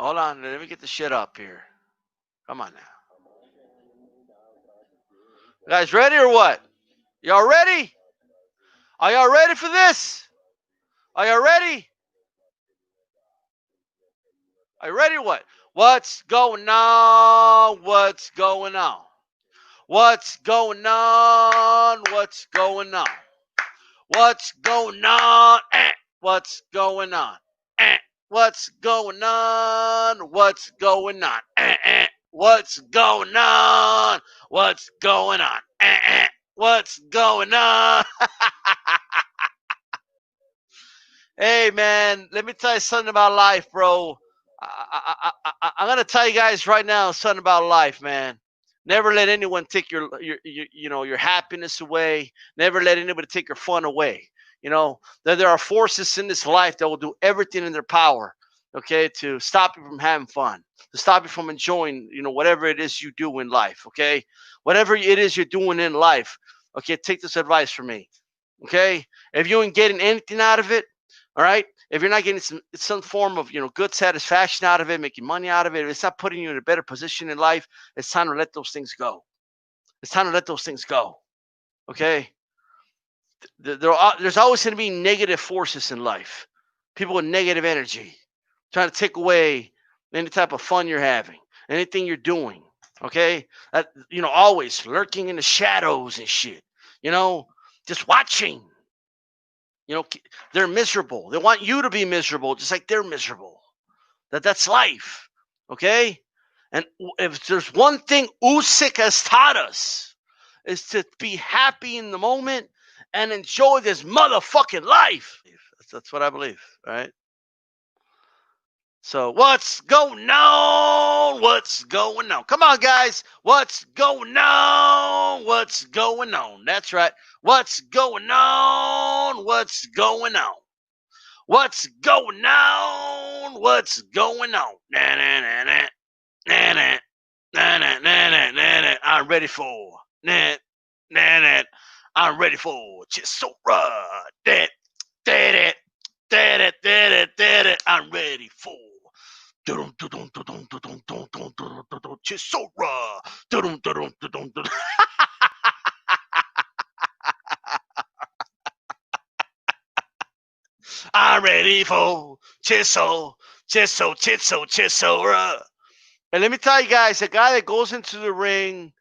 Hold on. Let me get the shit up here. Come on now. You guys ready or what? Y'all ready? Are y'all ready for this? Are y'all ready? Are you ready or what? What's going on? What's going on? What's going on? What's going on? What's going on? What's going on? What's going on? What's going on? What's going on? What's going on? What's going on? Hey, man, let me tell you something about life, bro. I'm gonna tell you guys right now something about life, man. Never let anyone take your happiness away. Never let anybody take your fun away. There are forces in this life that will do everything in their power, okay, to stop you from having fun, to stop you from enjoying, whatever it is you do in life, okay, whatever it is you're doing in life, okay. Take this advice from me, okay. If you ain't getting anything out of it, all right. If you're not getting some form of good satisfaction out of it, making money out of it, if it's not putting you in a better position in life, it's time to let those things go. It's time to let those things go. Okay. There's always going to be negative forces in life. People with negative energy trying to take away any type of fun you're having, anything you're doing. Okay. Always lurking in the shadows and shit. Just watching. They're miserable. They want you to be miserable, just like they're miserable. That's life, okay? And if there's one thing Usyk has taught us, is to be happy in the moment and enjoy this motherfucking life. That's what I believe, all right? So what's going on? What's going on? Come on, guys. What's going on? What's going on? That's right. What's going on? What's going on? What's going on? What's going on? Nah, nah, nah, nah. Nah, nah. Nah, nah, nah, nah, nah, nah. I'm ready for. Nah, nah, nah. I'm ready for Chisora. That, that, that, that. I'm ready for. Chisora. I'm ready for Chisora. And let me tell you guys, a guy that goes into the ring,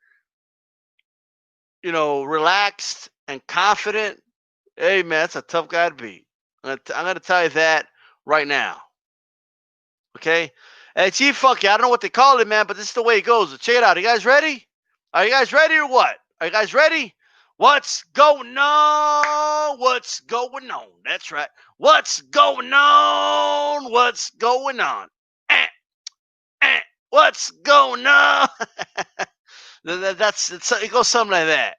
relaxed and confident, hey, man, that's a tough guy to beat. I'm going to tell you that right now. Okay? Hey, Chief Funky, I don't know what they call it, man, but this is the way it goes. Check it out. Are you guys ready? Are you guys ready or what? Are you guys ready? What's going on? What's going on? That's right. What's going on? What's going on? Eh, what's going on? It goes something like that.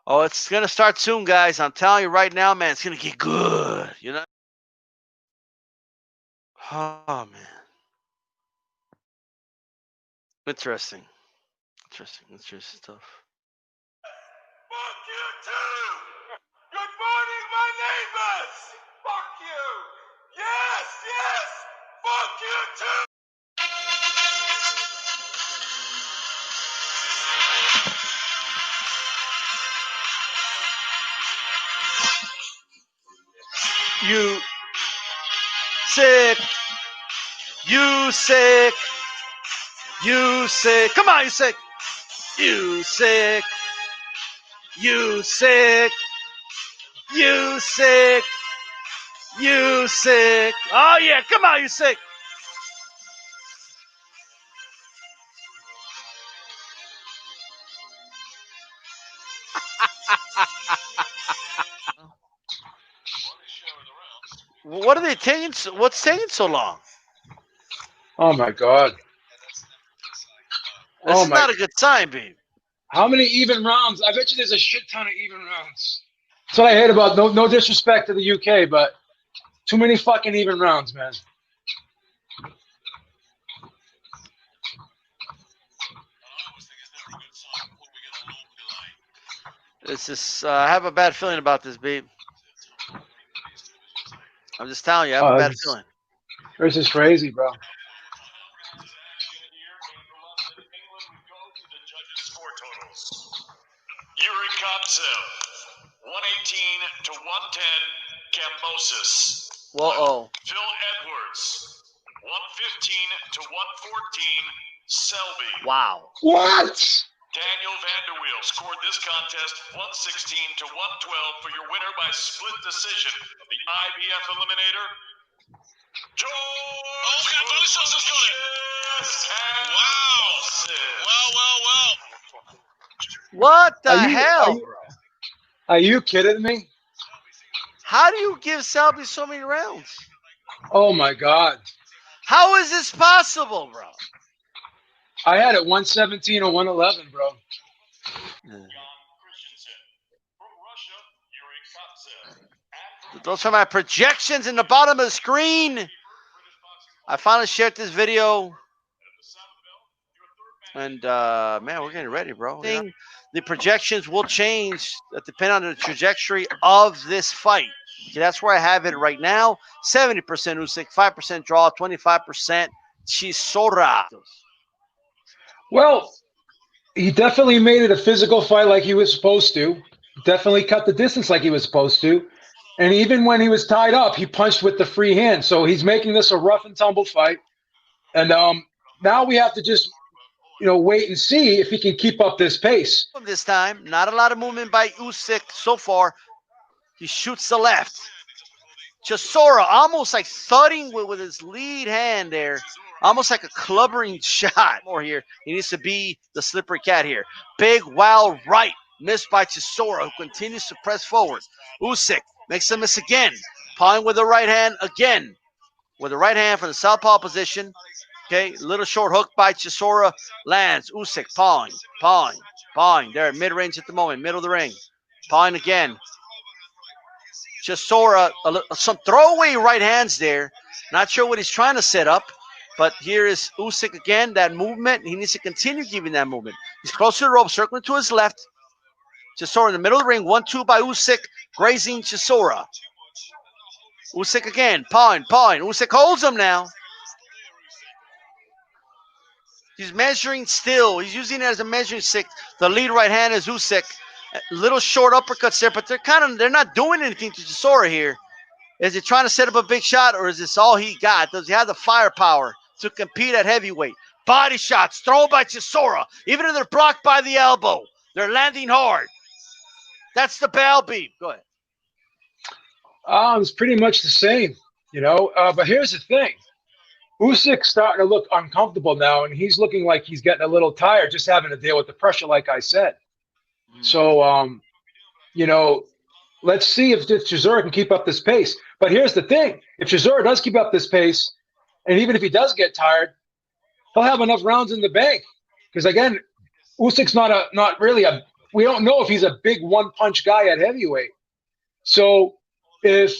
Oh, it's gonna start soon, guys. I'm telling you right now, man. It's gonna get good. Oh man, interesting, interesting stuff. Fuck you too! Good morning, my neighbors! Fuck you! Yes, yes! Fuck you too! You sick. You sick. You sick. Come on, you sick. You sick. You sick. You sick. You sick. Oh yeah, come on, you sick. What are they taking? What's taking so long? Oh my God. This Oh is my. not a good sign, babe. How many even rounds? I bet you there's a shit ton of even rounds. That's what I hate about no disrespect to the UK, but too many fucking even rounds, man. This is. I have a bad feeling about this, Beeb. I'm just telling you, I have a bad feeling. This is crazy, bro. Yuri Kopsev, 118 to 110, Cambosis. Whoa. Phil Edwards, 115 to 114, Selby. Wow. What? Daniel Vanderweel scored this contest 116 to 112 for your winner by split decision of the IBF Eliminator. Cambosis has got it. Wow. What the hell, bro? Are you kidding me? How do you give Selby so many rounds? Oh my God. How is this possible, bro? I had it 117 or 111, bro. Those are my projections in the bottom of the screen. I finally shared this video. And, man, we're getting ready, bro. The projections will change depending on the trajectory of this fight. Okay, that's where I have it right now. 70% Usyk, 5% draw, 25% Chisora. Well, he definitely made it a physical fight like he was supposed to. Definitely cut the distance like he was supposed to. And even when he was tied up, he punched with the free hand. So he's making this a rough and tumble fight. And now we have to just, wait and see if he can keep up this pace. This time, not a lot of movement by Usyk so far. He shoots the left. Chisora almost like thudding with his lead hand there. Almost like a clubbering shot. More here. He needs to be the slippery cat here. Big, wild right. Missed by Chisora, who continues to press forward. Usyk makes a miss again. Pawing with the right hand again. With the right hand from the southpaw position. Okay, little short hook by Chisora. Lands. Usyk pawing. They're at mid-range at the moment. Middle of the ring. Pawing again. Chisora, some throwaway right hands there. Not sure what he's trying to set up. But here is Usyk again, that movement. He needs to continue giving that movement. He's close to the rope, circling to his left. Chisora in the middle of the ring. 1-2 by Usyk, grazing Chisora. Usyk again, pawing. Usyk holds him now. He's measuring still. He's using it as a measuring stick. The lead right hand is Usyk. Little short uppercuts there, but they're not doing anything to Chisora here. Is he trying to set up a big shot, or is this all he got? Does he have the firepower to compete at heavyweight? Body shots thrown by Chisora. Even if they're blocked by the elbow, they're landing hard. That's the bell beep. Go ahead. It's pretty much the same, But here's the thing. Usyk's starting to look uncomfortable now, and he's looking like he's getting a little tired just having to deal with the pressure, like I said. So, let's see if Chisora can keep up this pace. But here's the thing. If Chisora does keep up this pace, and even if he does get tired, he'll have enough rounds in the bank. Because, again, Usyk's not really we don't know if he's a big one-punch guy at heavyweight. So if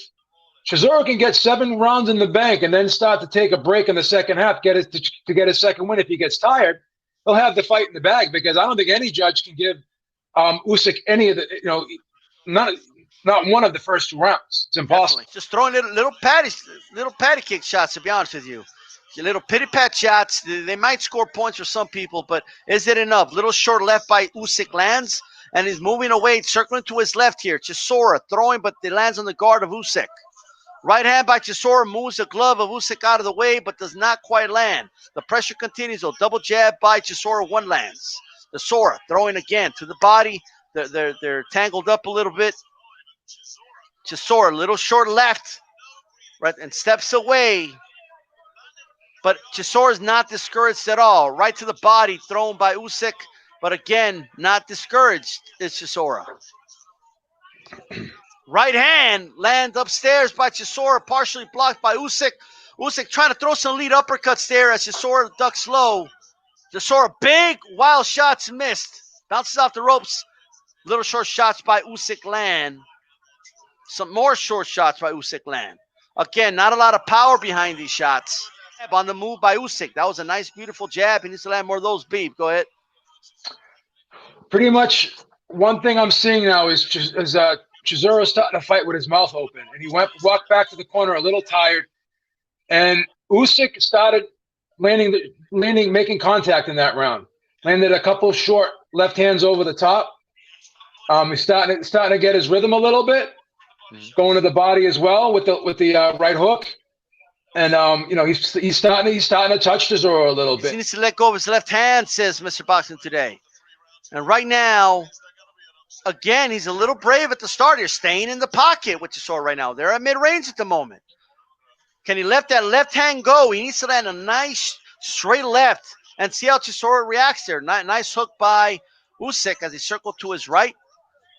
Chisora can get 7 rounds in the bank and then start to take a break in the second half, get his second win if he gets tired, he'll have the fight in the bag, because I don't think any judge can give Usyk any of the, not one of the first 2 rounds. It's impossible. Definitely. Just throwing little patty kick shots, to be honest with you. Your little pity-pat shots, they might score points for some people, but is it enough? Little short left by Usyk lands, and he's moving away, circling to his left here. Chisora throwing, but it lands on the guard of Usyk. Right hand by Chisora moves the glove of Usyk out of the way, but does not quite land. The pressure continues, though. Double jab by Chisora, 1 lands. Chisora throwing again to the body. They're tangled up a little bit. Chisora, little short left, right, and steps away. But Chisora is not discouraged at all. Right to the body, thrown by Usyk. But again, not discouraged is Chisora. Right hand lands upstairs by Chisora, partially blocked by Usyk. Usyk trying to throw some lead uppercuts there as Chisora ducks low. Chisora, big, wild shots missed. Bounces off the ropes. Little short shots by Usyk land. Some more short shots by Usyk land. Again, not a lot of power behind these shots. On the move by Usyk. That was a nice, beautiful jab. He needs to land more of those. Beeb, go ahead. Pretty much one thing I'm seeing now is Chisora starting to fight with his mouth open, and he walked back to the corner a little tired, and Usyk started making contact in that round. Landed a couple short left hands over the top. He's starting to get his rhythm a little bit, going to the body as well with the right hook, and he's starting to touch Chisora a little bit. He needs to let go of his left hand, says Mr. Boxing Today. And right now, again, he's a little brave at the start here, staying in the pocket with Chisora right now. They're at mid-range at the moment. Can he let that left hand go? He needs to land a nice straight left and see how Chisora reacts there. Nice hook by Usyk as he circled to his right.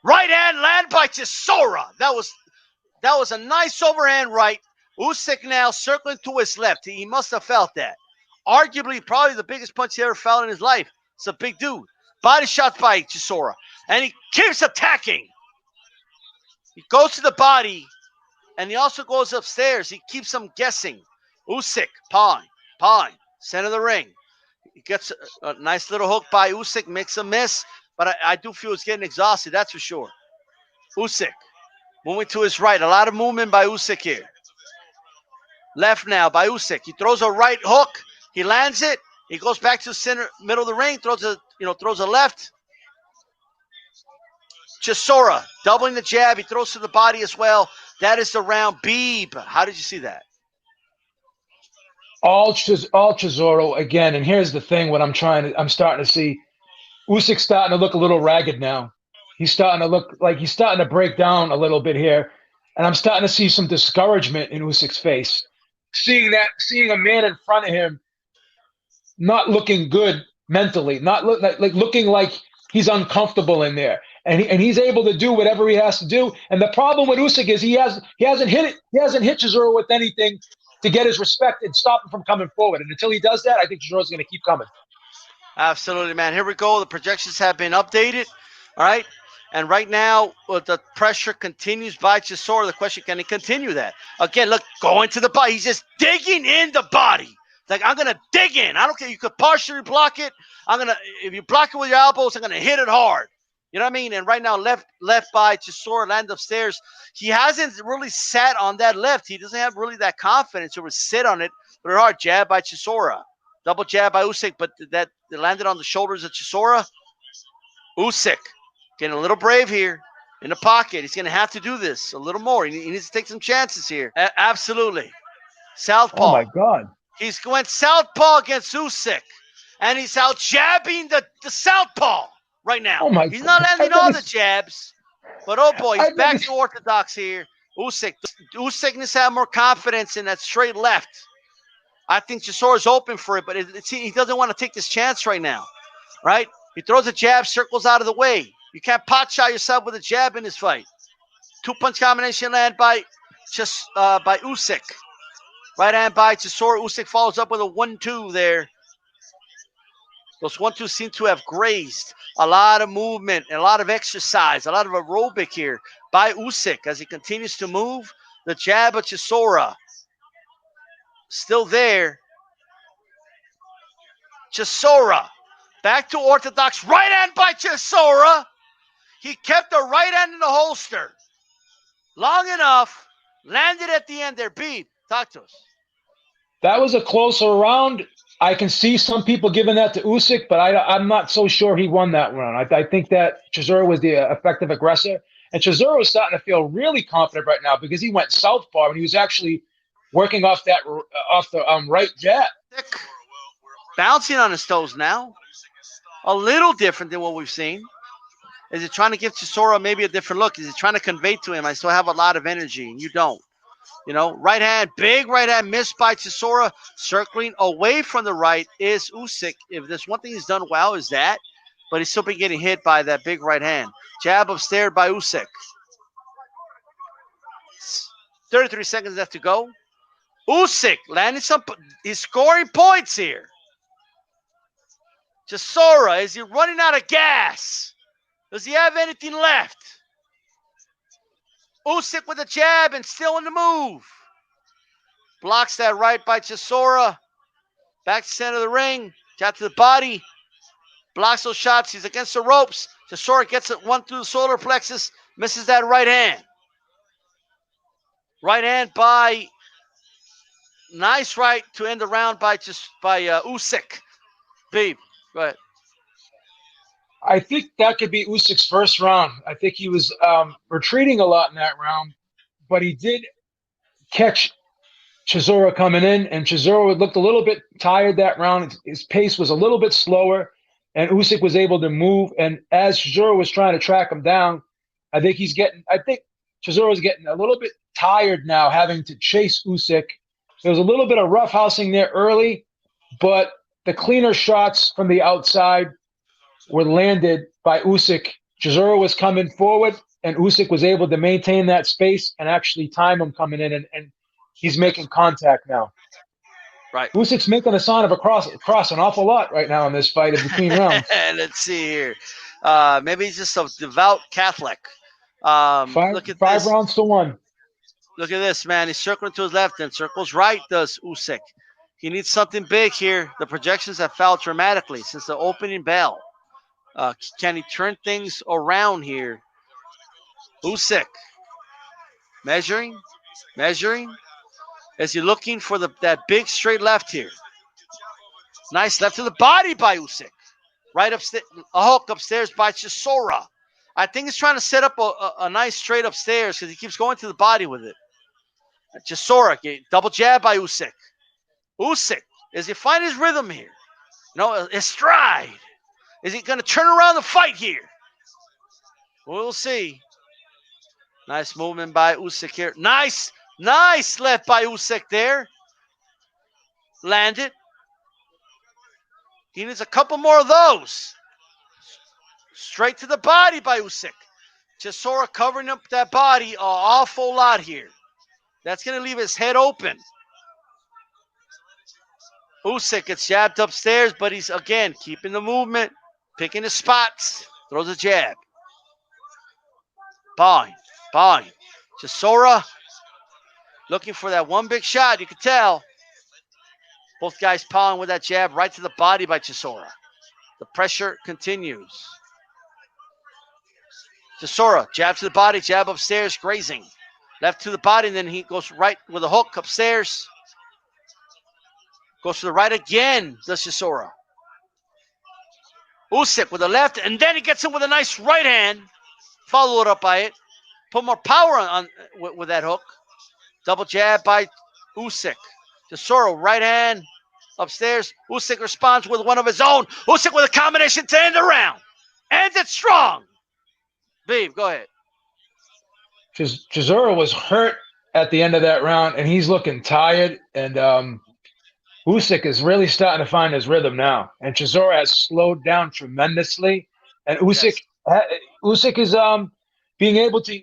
Right hand land by Chisora. That was a nice overhand right. Usyk now circling to his left. He must have felt that. Arguably, probably the biggest punch he ever felt in his life. It's a big dude. Body shots by Chisora. And he keeps attacking. He goes to the body. And he also goes upstairs. He keeps him guessing. Usyk, pawing, center of the ring. He gets a nice little hook by Usyk, makes a miss. But I do feel he's getting exhausted, that's for sure. Usyk moving to his right. A lot of movement by Usyk here. Left now by Usyk. He throws a right hook. He lands it. He goes back to the center, middle of the ring. Throws a left. Chisora doubling the jab. He throws to the body as well. That is the round. Beeb, how did you see that? All Chisora again. And here's the thing: I'm starting to see Usyk's starting to look a little ragged now. He's starting to look like he's starting to break down a little bit here, and I'm starting to see some discouragement in Usyk's face. Seeing a man in front of him not looking good mentally, looking like he's uncomfortable in there. And he's able to do whatever he has to do. And the problem with Usyk is he hasn't hit Chisora with anything to get his respect and stop him from coming forward. And until he does that, I think Chisora's going to keep coming. Absolutely, man. Here we go. The projections have been updated. All right. And right now, the pressure continues by Chisora. The question, can he continue that? Again, look, going to the body. He's just digging in the body. Like, I'm going to dig in. I don't care. You could partially block it. If you block it with your elbows, I'm going to hit it hard. You know what I mean? And right now, left by Chisora, land upstairs. He hasn't really sat on that left. He doesn't have really that confidence to sit on it. But hard jab by Chisora. Double jab by Usyk, but that landed on the shoulders of Chisora. Usyk getting a little brave here in the pocket. He's going to have to do this a little more. He needs to take some chances here. Absolutely. Southpaw. Oh, my God. He's going southpaw against Usyk. And he's out jabbing the southpaw right now. Oh my he's not landing all the jabs. But, oh, boy, he's back to orthodox here. Usyk needs to have more confidence in that straight left. I think Chisora's open for it, but he doesn't want to take this chance right now, right? He throws a jab, circles out of the way. You can't pot shot yourself with a jab in this fight. Two-punch combination land by Usyk. Right hand by Chisora. Usyk follows up with a 1-2 there. Those 1-2s seem to have grazed. A lot of movement, a lot of exercise, a lot of aerobic here by Usyk as he continues to move. The jab of Chisora still there. Chisora back to orthodox. Right hand by Chisora. He kept the right hand in the holster long enough. Landed at the end there. Beeb, talk to us. That was a closer round. I can see some people giving that to Usyk, but I'm not so sure he won that round. I think that Chisora was the effective aggressor. And Chisora was starting to feel really confident right now because he went southpaw and he was actually working off the right jab. Bouncing on his toes now. A little different than what we've seen. Is he trying to give Chisora maybe a different look? Is he trying to convey to him, I still have a lot of energy, and you don't? You know, right hand, big right hand missed by Chisora. Circling away from the right is Usyk. If there's one thing he's done well is that, but he's still been getting hit by that big right hand. Jab upstairs by Usyk. 33 seconds left to go. Usyk landing he's scoring points here. Chisora, is he running out of gas? Does he have anything left? Usyk with a jab and still in the move. Blocks that right by Chisora. Back to center of the ring. Jab to the body. Blocks those shots. He's against the ropes. Chisora gets it one through the solar plexus, misses that right hand. Right hand by nice right to end the round by Usyk. Beeb, go ahead. I think that could be Usyk's first round. I think he was retreating a lot in that round, but he did catch Chisora coming in, and Chisora looked a little bit tired that round. His pace was a little bit slower, and Usyk was able to move. And as Chisora was trying to track him down, I think Chisora was getting a little bit tired now, having to chase Usyk. There was a little bit of roughhousing there early, but the cleaner shots from the outside were landed by Usyk. Chisora was coming forward, and Usyk was able to maintain that space and actually time him coming in, and he's making contact now. Right. Usyk's making a sign of a cross an awful lot right now in this fight in between rounds. Let's see here. Maybe he's just a devout Catholic. Look at five this. rounds to 1. Look at this, man. He's circling to his left and circles right, does Usyk. He needs something big here. The projections have fell dramatically since the opening bell. Can he turn things around here? Usyk. Measuring. Is he looking for that big straight left here? Nice left to the body by Usyk. Right upstairs. A hook upstairs by Chisora. I think he's trying to set up a nice straight upstairs because he keeps going to the body with it. Chisora, double jab by Usyk. Usyk, is he finding his rhythm here? His stride. Is he going to turn around the fight here? We'll see. Nice movement by Usyk here. Nice left by Usyk there. Landed. He needs a couple more of those. Straight to the body by Usyk. Chisora covering up that body an awful lot here. That's going to leave his head open. Usyk gets jabbed upstairs, but he's, again, keeping the movement, picking his spots, throws a jab. Bowing. Chisora looking for that one big shot, you can tell. Both guys pawing with that jab right to the body by Chisora. The pressure continues. Chisora, jab to the body, jab upstairs, grazing. Left to the body, and then he goes right with a hook upstairs. Goes to the right again, does Chisora. Usyk with the left, and then he gets him with a nice right hand. Followed up by it. Put more power on with that hook. Double jab by Usyk. Chisora, right hand, upstairs. Usyk responds with one of his own. Usyk with a combination to end the round. Ends it strong. Beeb, go ahead. Chisora was hurt at the end of that round, and he's looking tired. And Usyk is really starting to find his rhythm now. And Chisora has slowed down tremendously. And Usyk is being able to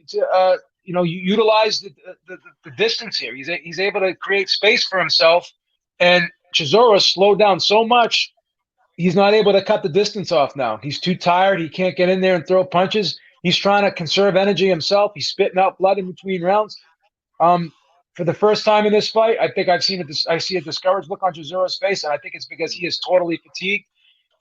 utilize the distance here. He's able to create space for himself. And Chisora slowed down so much, he's not able to cut the distance off now. He's too tired. He can't get in there and throw punches. He's trying to conserve energy himself. He's spitting out blood in between rounds. For the first time in this fight, I think I see a discouraged look on Chisora's face, and I think it's because he is totally fatigued.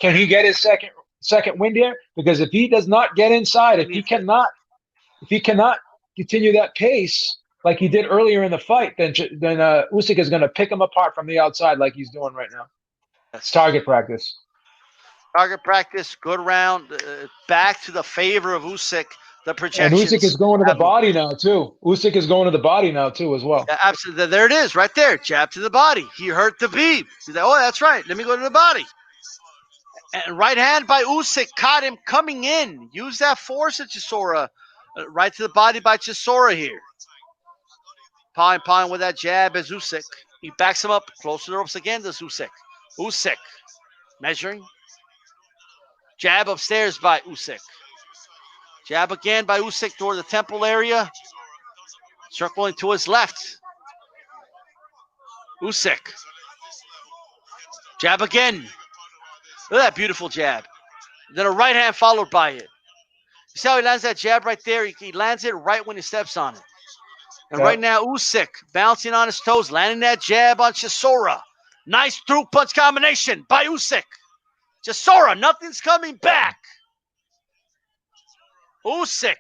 Can he get his second win here? Because if he does not get inside, if he cannot continue that pace like he did earlier in the fight, then Usyk is going to pick him apart from the outside like he's doing right now. That's target practice. Target practice, good round. Back to the favor of Usyk. The projections. And Usyk is going to the body now too. Usyk is going to the body now too as well. Yeah, absolutely. There it is, right there. Jab to the body. He hurt the Beeb. He's like, oh, that's right. Let me go to the body. And right hand by Usyk caught him coming in. Use that force at Chisora. Right to the body by Chisora here. Pawing with that jab as Usyk. He backs him up close to the ropes again. Does Usyk. Usyk measuring. Jab upstairs by Usyk. Jab again by Usyk toward the temple area. Circling to his left. Usyk. Jab again. Look at that beautiful jab. Then a right hand followed by it. You see how he lands that jab right there? He lands it right when he steps on it. And right now, Usyk bouncing on his toes, landing that jab on Chisora. Nice through punch combination by Usyk. Chisora, nothing's coming back. Usyk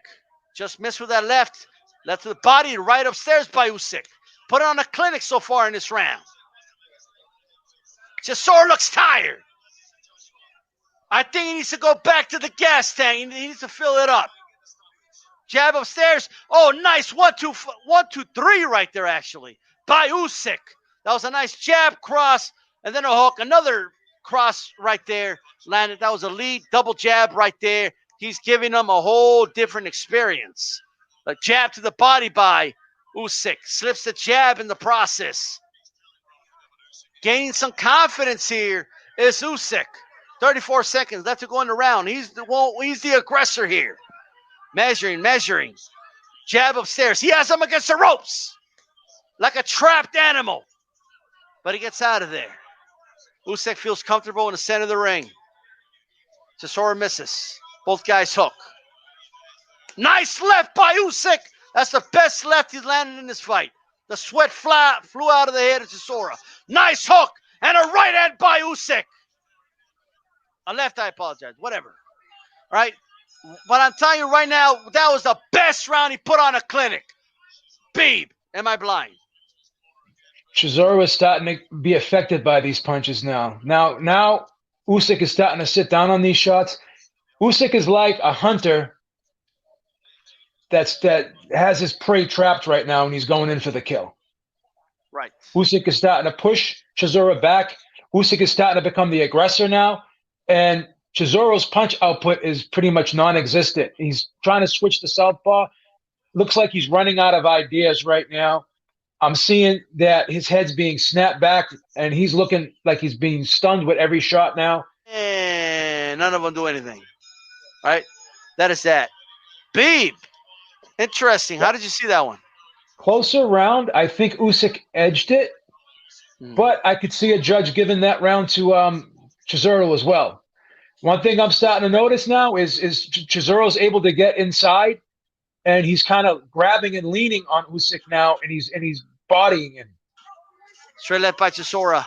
just missed with that left. Left to the body, right upstairs by Usyk. Put on a clinic so far in this round. Chisora looks tired. I think he needs to go back to the gas tank. He needs to fill it up. Jab upstairs. Oh, nice 1, 2, 1, 2, 3 right there, actually, by Usyk. That was a nice jab cross, and then a hook. Another cross right there landed. That was a lead double jab right there. He's giving them a whole different experience. A jab to the body by Usyk. Slips the jab in the process. Gaining some confidence here is Usyk. 34 seconds left to go in the round. He's the aggressor here. Measuring. Jab upstairs. He has him against the ropes like a trapped animal. But he gets out of there. Usyk feels comfortable in the center of the ring. Chisora misses. Both guys hook. Nice left by Usyk. That's the best left he's landed in this fight. The sweat flew out of the head of Chisora. Nice hook and a right hand by Usyk. A left, I apologize. Whatever. All right? But I'm telling you right now, that was the best round he put on a clinic. Beeb, am I blind? Chisora is starting to be affected by these punches now. Now Usyk is starting to sit down on these shots. Usyk is like a hunter that has his prey trapped right now, and he's going in for the kill. Right. Usyk is starting to push Chisora back. Usyk is starting to become the aggressor now, and Chisora's punch output is pretty much non-existent. He's trying to switch to southpaw. Looks like he's running out of ideas right now. I'm seeing that his head's being snapped back, and he's looking like he's being stunned with every shot now. And none of them do anything. All right? That is that. Beeb. Interesting. How did you see that one? Closer round. I think Usyk edged it, but I could see a judge giving that round to Chisora as well. One thing I'm starting to notice now is Chisora's able to get inside, and he's kind of grabbing and leaning on Usyk now, and he's bodying him. Straight left by Chisora.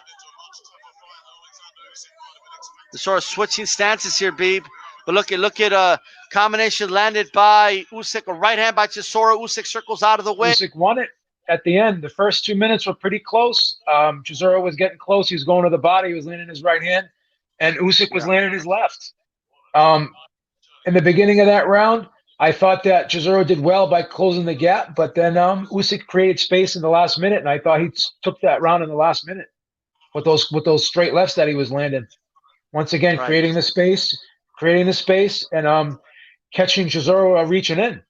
Chisora switching stances here, Beeb. But look at combination landed by Usyk. A right hand by Chisora. Usyk circles out of the way. Usyk won it at the end. The first 2 minutes were pretty close. Chisora was getting close. He was going to the body. He was landing his right hand, and Usyk was landing his left. In the beginning of that round, I thought that Chisora did well by closing the gap, but then Usyk created space in the last minute, and I thought he took that round in the last minute with those straight lefts that he was landing. Once again, creating the space, and catching Chisora reaching in.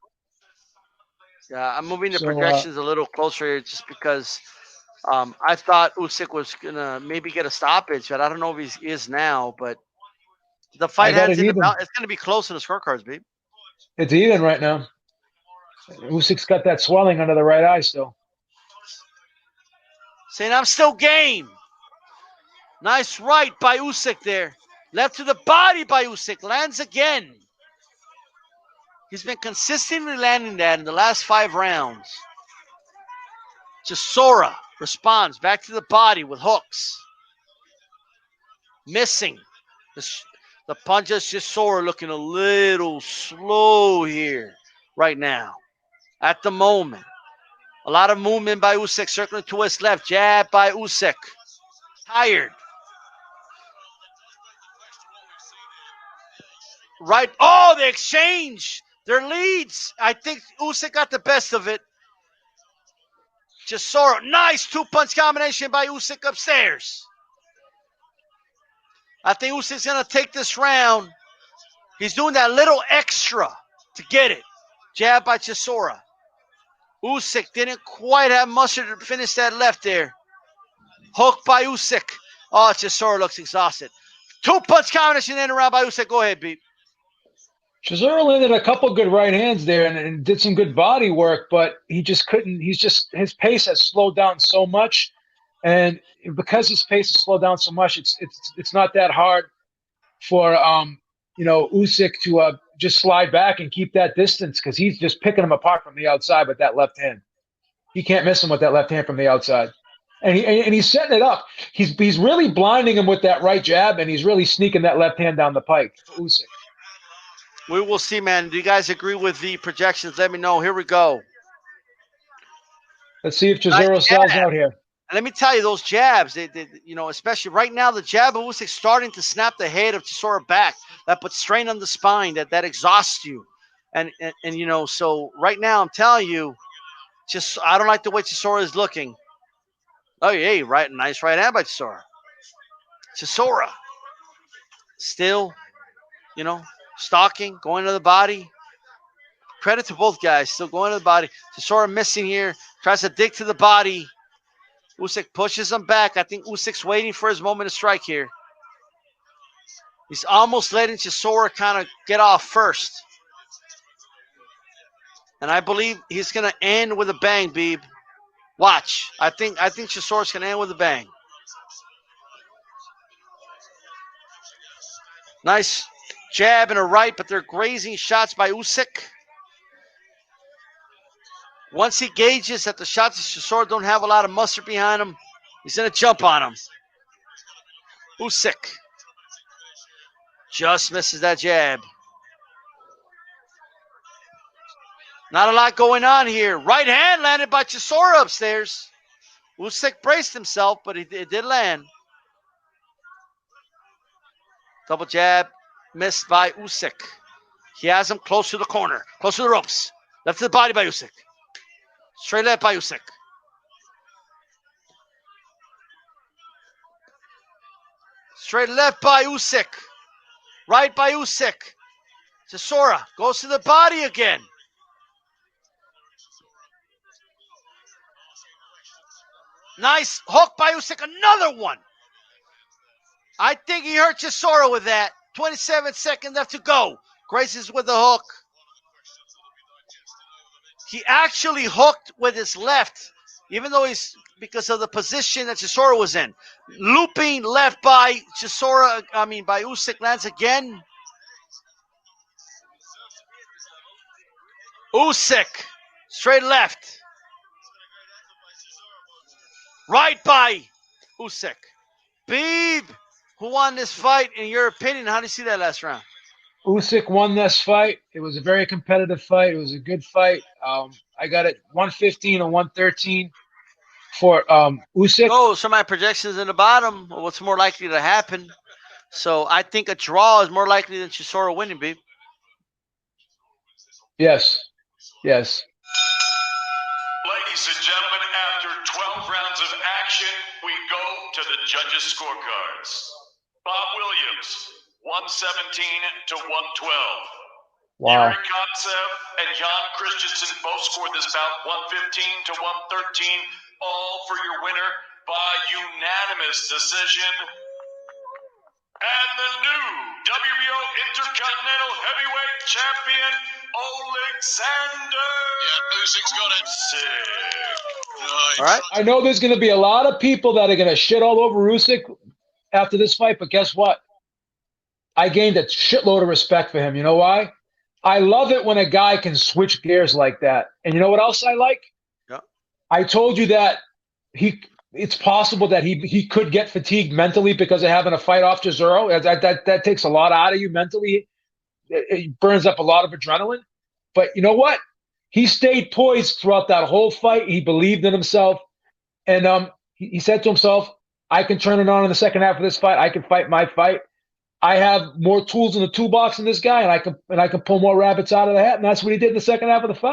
Yeah, I'm moving the projections a little closer here just because I thought Usyk was going to maybe get a stoppage, but I don't know if he is now. But the fight it's going to be close in the scorecards, babe. It's even right now. Usyk's got that swelling under the right eye still. Saying I'm still game. Nice right by Usyk there. Left to the body by Usyk. Lands again. He's been consistently landing that in the last 5 rounds. Chisora responds back to the body with hooks. Missing. The punches. Chisora looking a little slow here right now. At the moment. A lot of movement by Usyk. Circling to his left. Jab by Usyk. Tired. Right. Oh, they exchange their leads. I think Usyk got the best of it. Chisora. Nice 2-punch combination by Usyk upstairs. I think Usyk's going to take this round. He's doing that little extra to get it. Jab by Chisora. Usyk didn't quite have muster to finish that left there. Hook by Usyk. Oh, Chisora looks exhausted. 2-punch combination in and around by Usyk. Go ahead, Beeb. Chisora landed a couple good right hands there and did some good body work, but he just couldn't. His pace has slowed down so much, and because his pace has slowed down so much, it's not that hard for Usyk to just slide back and keep that distance because he's just picking him apart from the outside with that left hand. He can't miss him with that left hand from the outside, and he's setting it up. He's really blinding him with that right jab, and he's really sneaking that left hand down the pike for Usyk. We will see, man. Do you guys agree with the projections? Let me know. Here we go. Let's see if Nice Chisora sells jab. out here. And let me tell you, those jabs, they especially right now, the jab of Usyk starting to snap the head of Chisora back. That puts strain on the spine. That exhausts you. And so right now, I'm telling you, just I don't like the way Chisora is looking. Oh, yeah, right. Nice right hand by Chisora. Chisora still, stalking, going to the body. Credit to both guys. Still going to the body. Chisora missing here. Tries to dig to the body. Usyk pushes him back. I think Usyk's waiting for his moment to strike here. He's almost letting Chisora kind of get off first. And I believe he's going to end with a bang, Beeb. Watch. I think Chisora's going to end with a bang. Nice jab and a right, but they're grazing shots by Usyk. Once he gauges that the shots of Chisora don't have a lot of mustard behind him, he's going to jump on him. Usyk just misses that jab. Not a lot going on here. Right hand landed by Chisora upstairs. Usyk braced himself, but it did land. Double jab missed by Usyk. He has him close to the corner, close to the ropes. Left to the body by Usyk. Straight left by Usyk. Straight left by Usyk. Right by Usyk. Chisora goes to the body again. Nice hook by Usyk. Another one. I think he hurt Chisora with that. 27 seconds left to go. Graces with the hook. He actually hooked with his left, even though because of the position that Chisora was in. Looping left by by Usyk lands again. Usyk, straight left. Right by Usyk. Beeb, who won this fight, in your opinion? How do you see that last round? Usyk won this fight. It was a very competitive fight. It was a good fight. I got it 115 and 113 for Usyk. Oh, so my projections in the bottom. What's more likely to happen? So I think a draw is more likely than Chisora winning, Beeb. Yes. Yes. Ladies and gentlemen, after 12 rounds of action, we go to the judges' scorecards. Bob Williams, 117 to 112. Wow. Yuri Kontsev and Jan Christensen both scored this bout 115 to 113, all for your winner by unanimous decision. And the new WBO Intercontinental Heavyweight Champion, Alexander. Yeah, Usyk's got it. Usyk. All right. I know there's going to be a lot of people that are going to shit all over Usyk after this fight, but guess what? I gained a shitload of respect for him. You know why? I love it when a guy can switch gears like that. And you know what else I like? Yeah. I told you that it's possible that he could get fatigued mentally because of having a fight off Chisora. That takes a lot out of you mentally. It burns up a lot of adrenaline. But you know what? He stayed poised throughout that whole fight. He believed in himself. And he said to himself, I can turn it on in the second half of this fight. I can fight my fight. I have more tools in the toolbox than this guy, and I can pull more rabbits out of the hat. And that's what he did in the second half of the fight.